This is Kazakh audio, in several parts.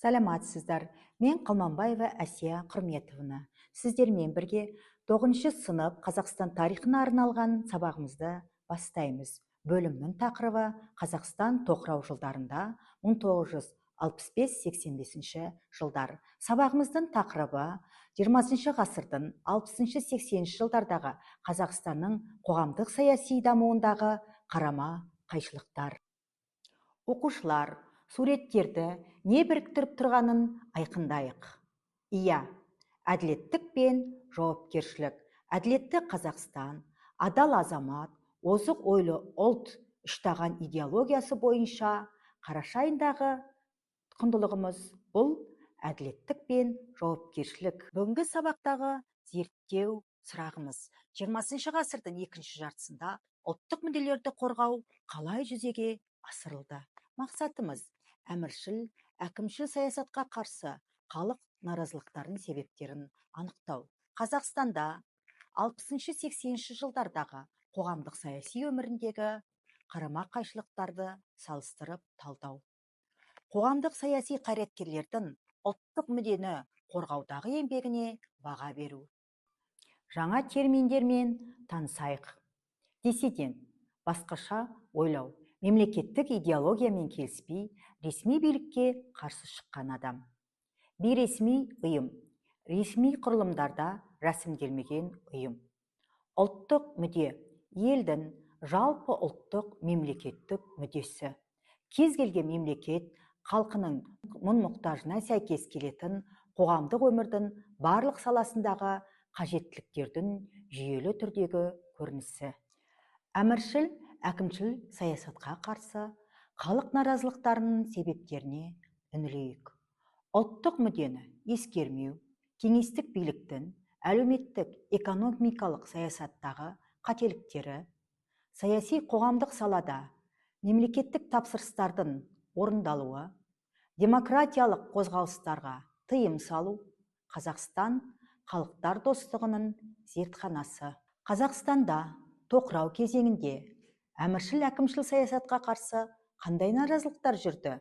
Саламатсыздар. Мен Қалманбаева Әсия Құрметовна. Сіздермен бірге 9 сынып Қазақстан тарихына арналған сабағымызды бастаймыз. Бөлімнің тақырыбы Қазақстан тоқырау жылдарында 1965-85 жылдар. Сабағымыздың тақырыбы 20 ғасырдың 60-80 жылдардағы Қазақстанның қоғамдық саяси дамуындағы қарама қайшылықтар. Оқушылар, суреттерді не біріктіріп тұрғанын айқындайық. Иә, әділеттік пен жауапкершілік, әділетті Қазақстан, адал азамат, озық ойлы ұлт үштаған идеологиясы бойынша қараша айындағы құндылығымыз бұл әділеттік пен жауапкершілік. Бүгінгі сабақтағы зерттеу сұрағымыз 20 ғасырдың екінші жартысында ұлттық мүдделерді қорғау қалай жүзеге асырылды? Мақсатымыз әміршіл, әкімшіл саясатқа қарсы халық наразылықтарының себептерін анықтау. Қазақстанда 60-80 жылдардағы қоғамдық саяси өміріндегі қарама қайшылықтарды салыстырып талдау. Қоғамдық саяси қайраткерлердің ұлттық мүддені қорғаудағы еңбегіне баға беру. Жаңа терминдермен танысайық. Диссидент, басқаша ойлау, мемлекеттік идеологиямен келіспей, ресми билікке қарсы шыққан адам. Бейресми ұйым, ресми құрылымдарда рәсімделмеген ұйым. Ұлттық мүдде, елдің жалпы ұлттық мемлекеттік мүддесі. Кез келген мемлекет халқының мұң-мұқтажына сәйкес келетін қоғамдық өмірдің барлық саласындағы қажеттіліктердің жүйелі түрдегі көрінісі. Әміршіл, әкімшіл саясатқа қарсы халық наразылықтарының себептеріне үңілейік. Ұлттық мүддені ескермеу, кеңестік биліктің әлеуметтік экономикалық саясаттағы қателіктері, саяси қоғамдық салада мемлекеттік тапсырыстардың орындалуы, демократиялық қозғалыстарға тыйым салу, Қазақстан халықтар достығының зертханасы. Қазақстанда тоқырау кезеңінде әміршіл әкімшіл саясатқа қарсы қандай наразылықтар жүрді?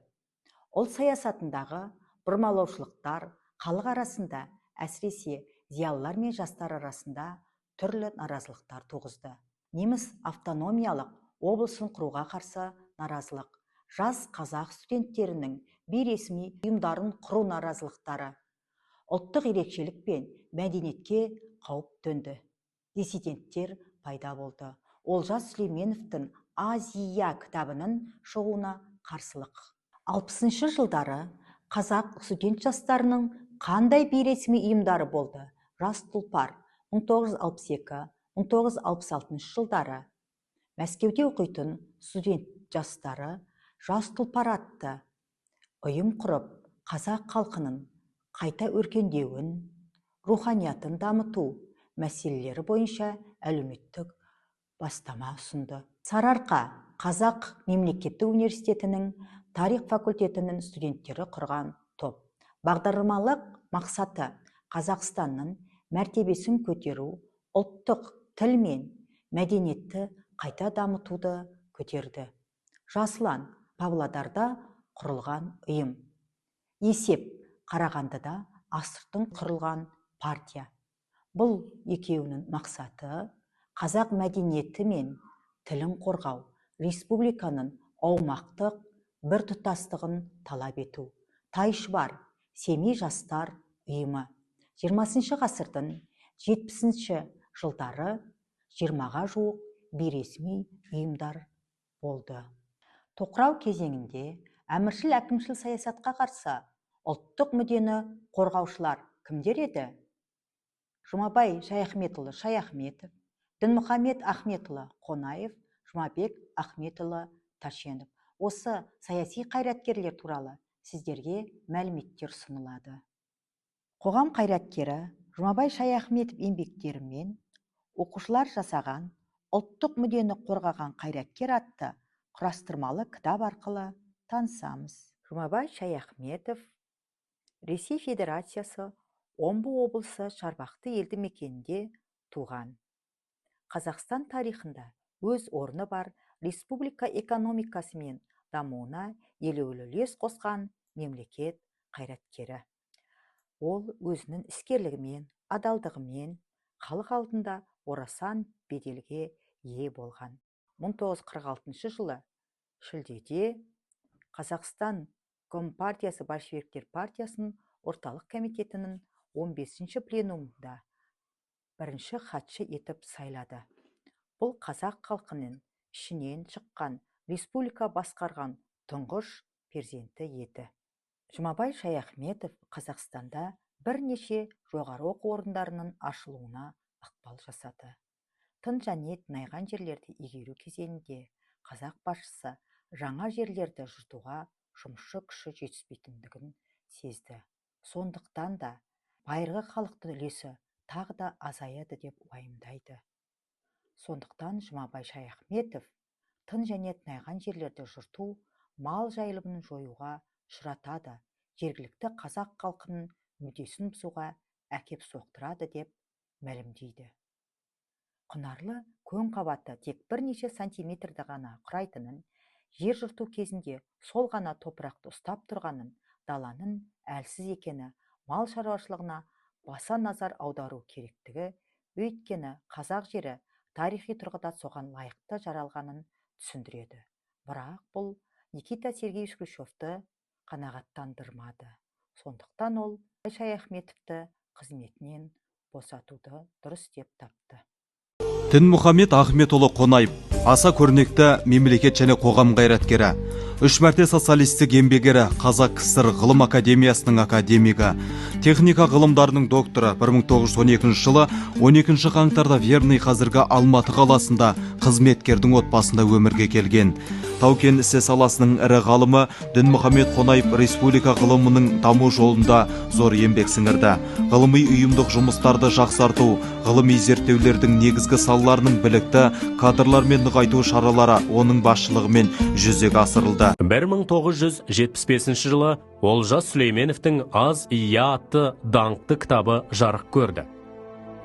Ол саясатындағы бұрмалаушылықтар халық арасында, әсіресе зиялылар мен жастар арасында түрлі наразылықтар туғызды. Неміс автономиялық облысын құруға қарсы наразылық, жас қазақ студенттерінің бейресми ұйымдарын құру наразылықтары, ұлттық ерекшелік пен мәдениетке қауіп төнді. Диссиденттер пайда болды. Олжас Сүлейменовтің Азия кітабының шығуына қарсылық. 60 жылдары қазақ студент жастарының қандай бейресми ұйымдары болды? Жас тұлпар 1962-1966 жылдары. Мәскеуде оқитын студент жастары Жас тұлпар атты ұйым құрып, қазақ халқының қайта өркендеуін, руханиятын дамыту мәселелері бойынша әлеуметтік бастама ұсынды. Сарыарқа Қазақ мемлекеттік университетінің тарих факультетінің студенттері құрған топ. Бағдарламалық мақсаты Қазақстанның мәртебесін көтеру, ұлттық тіл мен мәдениетті қайта дамытуды көтерді. Жасұлан Павлодарда құрылған ұйым. Есеп Қарағандыда Астыртын құрылған партия. Бұл екеуінің мақсаты қазақ мәдениеті мен тілін қорғау, республиканың аумақтық біртұтастығын талап ету. Тайшыбар Семей жастар ұйымы. 20 ғасырдың 70 жылдары 20-ға жуық бейресми ұйымдар болды. Тоқырау кезеңінде әміршіл әкімшіл саясатқа қарсы ұлттық мүддені қорғаушылар кімдер еді? Жұмабай Шаяхметұлы Шаяхметов, Дінмұхамед Ахметұлы Қонаев, Жұмабек Ахметұлы Ташенов. Осы саяси қайраткерлер туралы сіздерге мәліметтер ұсынылады. Қоғам қайраткері Жұмабай Шаяхметов еңбектерімен оқушылар жасаған ұлттық мүддені қорғаған қайраткер атты құрастырмалы кітап арқылы танысамыз. Жұмабай Шаяхметов Ресей Федерациясы Омбы облысы Шарбақты елді мекенінде туған. Қазақстан тарихында өз орны бар республика экономикасы мен дамуына елеулі үлес қосқан мемлекет қайраткері. Ол өзінің іскерлігімен, адалдығымен халық алдында орасан беделге ие болған. 1946 жылы шілдеде Қазақстан Компартиясы большевиктер партиясының орталық комитетінің 15-ші пленумында бірінші хатшы етіп сайлады. Бұл қазақ халқының ішінен шыққан республика басқарған тұңғыш перзенті еді. Жұмабай Шаяхметов Қазақстанда бірнеше жоғары оқу орындарының ашылуына ықпал жасады. Тың және тыңайған жерлерді игеру кезеңінде қазақ басшысы жаңа жерлерді жыртуға жұмысшы күші жетіспейтіндігін сезді. Сондықтан да байырғы халықтың үлесі тағы да азаяды деп уайымдайды. Сондықтан Жұмабай Шаяхметов тың және тыңайған жерлерді жырту мал жайылымын жоюға ұшыратады, жергілікті қазақ халқының мүддесін бұзуға әкеп соқтырады деп мәлімдейді. Құнарлы көн қабаты тек бірнеше сантиметрді ғана құрайтынын, жер жырту кезінде сол ғана топырақты ұстап тұрғанын, даланың әлсіз екені, мал шаруашылығына баса назар аудару керектігі, өйткені қазақ жері тарихи тұрғыда соған лайықты жаралғанын түсіндіреді. Бірақ бұл Никита Сергеевич Хрущевті қанағаттандырмады. Сондықтан ол Шаяхметовті қызметінен босатуды дұрыс деп тапты. Дінмұхамед Ахметұлы Қонаев аса көрнекті мемлекет және қоғам қайраткері, 3 мәрте социалистік еңбек ері, Қазақ КСР ғылым академиясының академигі, техника ғылымдарының докторы, 1912 жылы 12 қаңтарда Верный қазіргі Алматы қаласында қызметкердің отбасында өмірге келген. Тау-кен ісі саласының ірі ғалымы Дінмұхамед Қонаев республика ғылымының даму жолында зор еңбек сіңірді. Ғылыми ұйымдық жұмыстарды жақсарту, ғылыми зерттеулердің негізгі салаларының білікті кадрлармен нығайту шаралары оның басшылығымен жүзеге асырылды. 1975 жылы Олжас Сүлейменовтің «Аз ия» атты даңқты кітабы жарық көрді.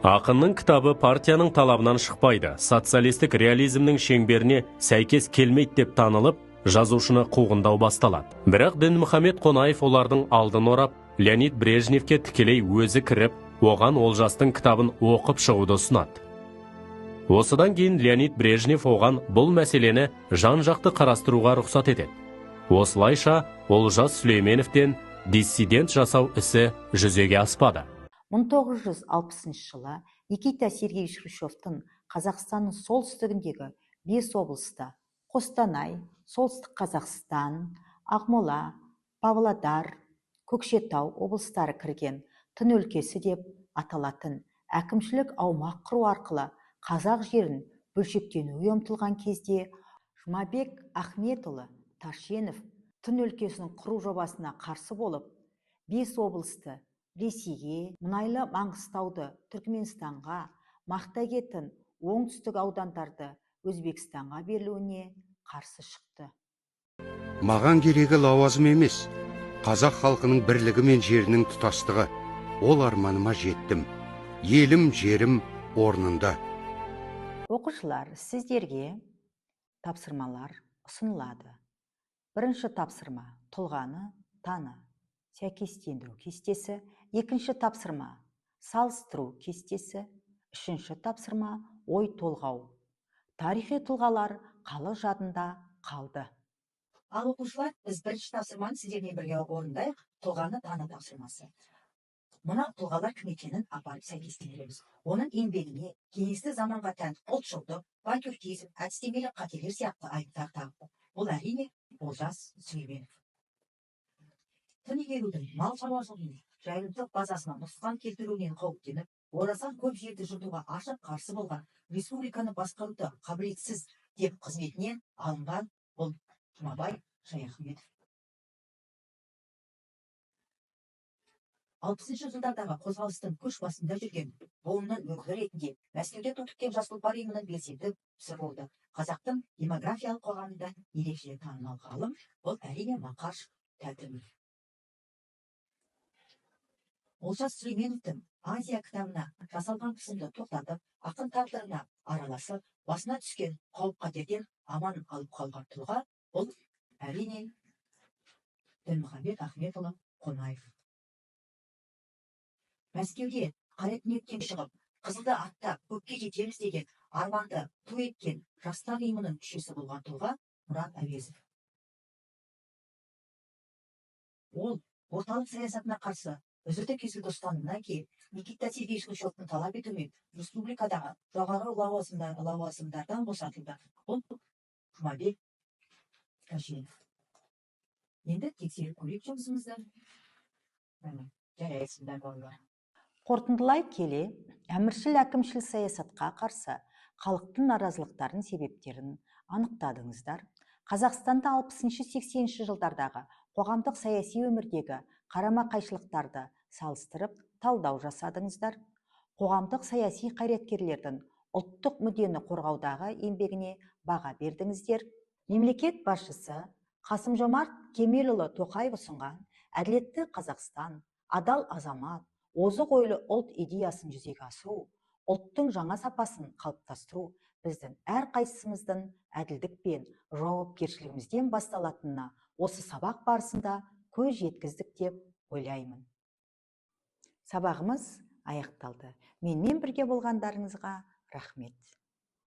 Ақынның кітабы партияның талабынан шықпайды, социалистік реализмнің шеңберіне сәйкес келмейді деп танылып, жазушыны қуғындау басталады. Бірақ Дінмұхамед Қонаев олардың алдын орап, Леонид Брежневке тікелей өзі кіріп, оған Олжастың кітабын оқып шығуды ұсынады. Осыдан кейін Леонид Брежнев оған бұл мәселені жан-жақты қарастыруға рұқсат етеді. Осылайша Олжас Сүлейменовтен диссидент жасау ісі жүзеге аспады. 1960 жылы Никита Сергеевич Хрущевтің Қазақстанның солтүстігіндегі 5 облыста Қостанай, Солтүстік Қазақстан, Ақмола, Павлодар, Көкшетау облыстары кірген тың өлкесі деп аталатын әкімшілік аумақ құру арқылы қазақ жерін бөлшектенуге ұмтылған кезде Жұмабек Ахметұлы Ташенов тың өлкесінің құру жобасына қарсы болып, 5 облысты Ресейге, мұнайлы Маңғыстауды Түркменстанға, Мақтагетін оңтүстік аудандарды Өзбекстанға берілуіне қарсы шықты. Маған керегі лауазым емес, қазақ халқының бірлігі мен жерінің тұтастығы. Ол арманыма жеттім. Елім, жерім орнында. Оқушылар, сіздерге тапсырмалар ұсынылады. Бірінші тапсырма тұлғаны таны, сәйкестендіру кестесі. Екінші тапсырма салыстыру кестесі. Үшінші тапсырма ой толғау. Тарихи тұлғалар халық жадында қалды. Ал оқушылар, біз бірінші тапсырманы сіздермен бірге орындайық, тұлғаны таны тапсырмасы. Мына тұлғалар кім екенін апарып сәйкестендіреміз. Оның еңбегіне кеңесті заманға тән ұлтшылдық, патриотизм, әдістемелік қателер сияқты айыптар тағылды. Бұл әрине Олжас Сүлейменов. Тың игерудің мал шаруашылығының жайылымдық базасына нұқсан келтіруінен қауіптеніп, орасан көп жерді жыртуға ашық қарсы болған, республиканы басқаруды қабілетсіз деп қызметінен алынған бұл Жұмабай Шаяхметов. 60 жылдардағы қозғалыстың көш басында жүрген буынның өкілі ретінде Мәскеуде тотықкен жас тұлпар ұйымының белсенді мүшесі болды. Қазақтың демографиялық қоғамында ерекше танымал ғалым бұл әрине Мақаш Тәтімов. Олжас Сүлейменовтің Азия кітабына жасалған қысымды тоқтатып, ақын тағдырына араласып, басына түскен қауіп-қатерден аман алып қалған тұлға бұл әрине Дінмұхамед Ахметұлы Қонаев. Мәскеуде қара түнектен шығып, қызылды аттап көкке жетеміз деген арманды ту еткен жастар ұйымының мүшесі болған тұлға Мұрат Әуезов. Ол орталық саясатына қарсы үзілді кесілді ұстанымнан кейін Никита Сергеевич Хрущевтың талап етуімен республикадағы жоғары лауазымдардан босатылды. Ол Жұмабек Кәшенов. Енді тексеріп көрейік жұмысымызды. Жарайсыңдар балалар. Қорытындылай келе, әміршіл әкімшіл саясатқа қарсы халықтың наразылықтарын себептерін анықтадыңыздар. Қазақстанда 60-80 жылдардағы қоғамдық саяси өмірдегі қарама-қайшылықтарды салыстырып талдау жасадыңыздар. Қоғамдық саяси қайраткерлердің ұлттық мүддені қорғаудағы еңбегіне баға бердіңіздер. Мемлекет басшысы Қасым-Жомарт Кемелұлы Тоқаев ұсынған әділетті Қазақстан, адал азамат, озық ойлы ұлт идеясын жүзеге асыру, ұлттың жаңа сапасын қалыптастыру біздің әрқайсымыздың әділдік пен жауапкершілігімізден басталатынына осы сабақ барысында көз жеткіздік деп ойлаймын. Сабағымыз аяқталды. Менімен бірге болғандарыңызға рахмет.